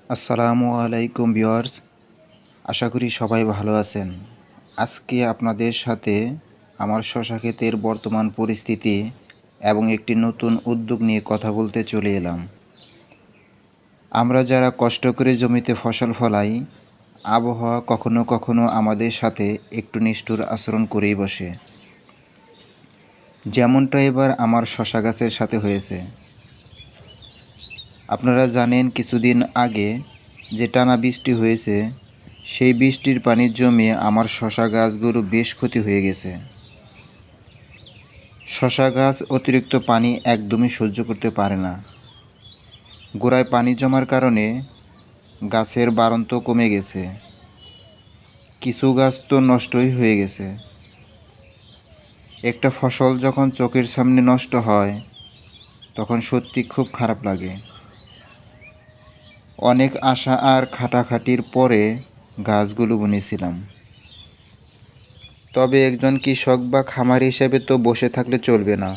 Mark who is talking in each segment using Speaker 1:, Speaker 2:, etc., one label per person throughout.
Speaker 1: আসসালামু আলাইকুম ভিউয়ার্স, আশা করি সবাই ভালো আছেন। আজকে আপনাদের সাথে আমার শশা ক্ষেতের বর্তমান পরিস্থিতি এবং একটি নতুন উদ্যোগ নিয়ে কথা বলতে চলে এলাম। আমরা যারা কষ্ট করে জমিতে ফসল ফলাই, আবহাওয়া কখনো কখনো আমাদের সাথে একটু নিষ্ঠুর আচরণ করেই বসে। যেমনটা এবার আমার শশা গাছের সাথে হয়েছে। আপনারা জানেন কিছুদিন আগে যে টানা বৃষ্টি হয়েছে, সেই বৃষ্টির পানির জমে আমার শশা গাছগুলো বেশ ক্ষতি হয়ে গেছে। শশা গাছ অতিরিক্ত পানি একদমই সহ্য করতে পারে না। গোড়ায় পানি জমার কারণে গাছের বাড়ন্ত কমে গেছে। কিছু গাছ তো নষ্টই হয়ে গেছে। একটা ফসল যখন চোখের সামনে নষ্ট হয়, তখন সত্যি খুব খারাপ লাগে। অনেক আশা আর খাটাখাটির পরে গাছগুলো বুনেছিলাম। তবে একজন কৃষক বা খামারি হিসেবে তো বসে থাকলে চলবে না।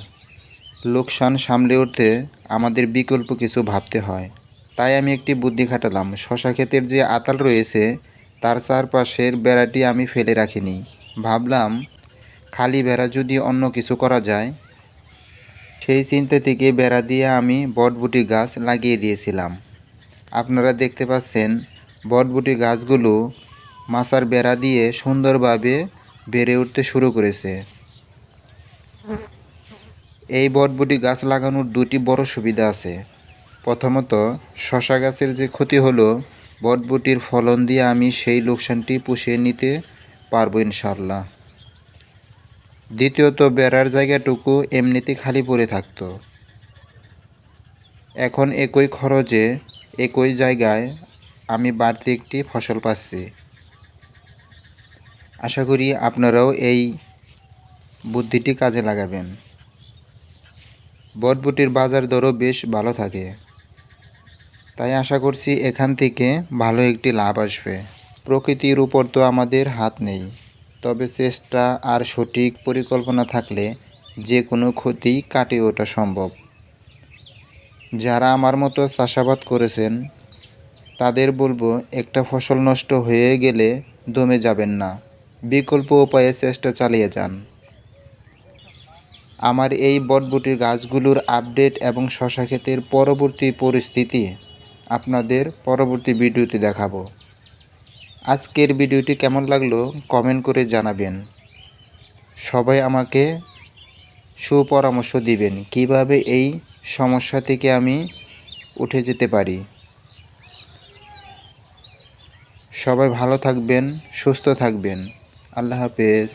Speaker 1: লোকসান সামলে উঠতে আমাদের বিকল্প কিছু ভাবতে হয়। তাই আমি একটি বুদ্ধি খাটালাম। শশা ক্ষেতের যে আতাল রয়েছে তার চারপাশের বেড়াটি আমি ফেলে রাখিনি। ভাবলাম খালি বেড়া যদি অন্য কিছু করা যায়। সেই চিন্তা থেকে বেড়া দিয়ে আমি বটবুটি গাছ লাগিয়ে দিয়েছিলাম। আপনারা দেখতে পাচ্ছেন বটবুটি গাছগুলো মাচার বেড়া দিয়ে সুন্দরভাবে বেড়ে উঠতে শুরু করেছে। এই বটবুটি গাছ লাগানোর দুটি বড় সুবিধা আছে। প্রথমত, শশা গাছের যে ক্ষতি হলো, বটবুটির ফলন দিয়ে আমি সেই লোকসানটি পুষিয়ে নিতে পারবো ইনশাল্লাহ। দ্বিতীয়ত, বেড়ার জায়গাটুকু এমনিতে খালি পড়ে থাকতো। এখন একই খরচে একই জায়গায় আমি বাড়তি একটি ফসল পাচ্ছি। আশা করি আপনারাও এই বুদ্ধিটি কাজে লাগাবেন। বটবুটির বাজার দরও বেশ ভালো থাকে, তাই আশা করছি এখান থেকে ভালো একটি লাভ আসবে। প্রকৃতির উপর তো আমাদের হাত নেই, তবে চেষ্টা আর সঠিক পরিকল্পনা থাকলে যে কোনো ক্ষতি কাটিয়ে ওঠা সম্ভব। যারা আমার মতো চাষাবাদ করেছেন তাদের বলবো, একটা ফসল নষ্ট হয়ে গেলে দমে যাবেন না, বিকল্প উপায়ে চেষ্টা চালিয়ে যান। আমার এই বটবুটির গাছগুলোর আপডেট এবং শশা ক্ষেতের পরবর্তী পরিস্থিতি আপনাদের পরবর্তী ভিডিওতে দেখাবো। আজকের ভিডিওটি কেমন লাগলো কমেন্ট করে জানাবেন। সবাই আমাকে সুপরামর্শ দিবেন কিভাবে এই সমস্যা থেকে আমি উঠে যেতে পারি। সবাই ভালো থাকবেন, সুস্থ থাকবেন। আল্লাহ হাফেজ।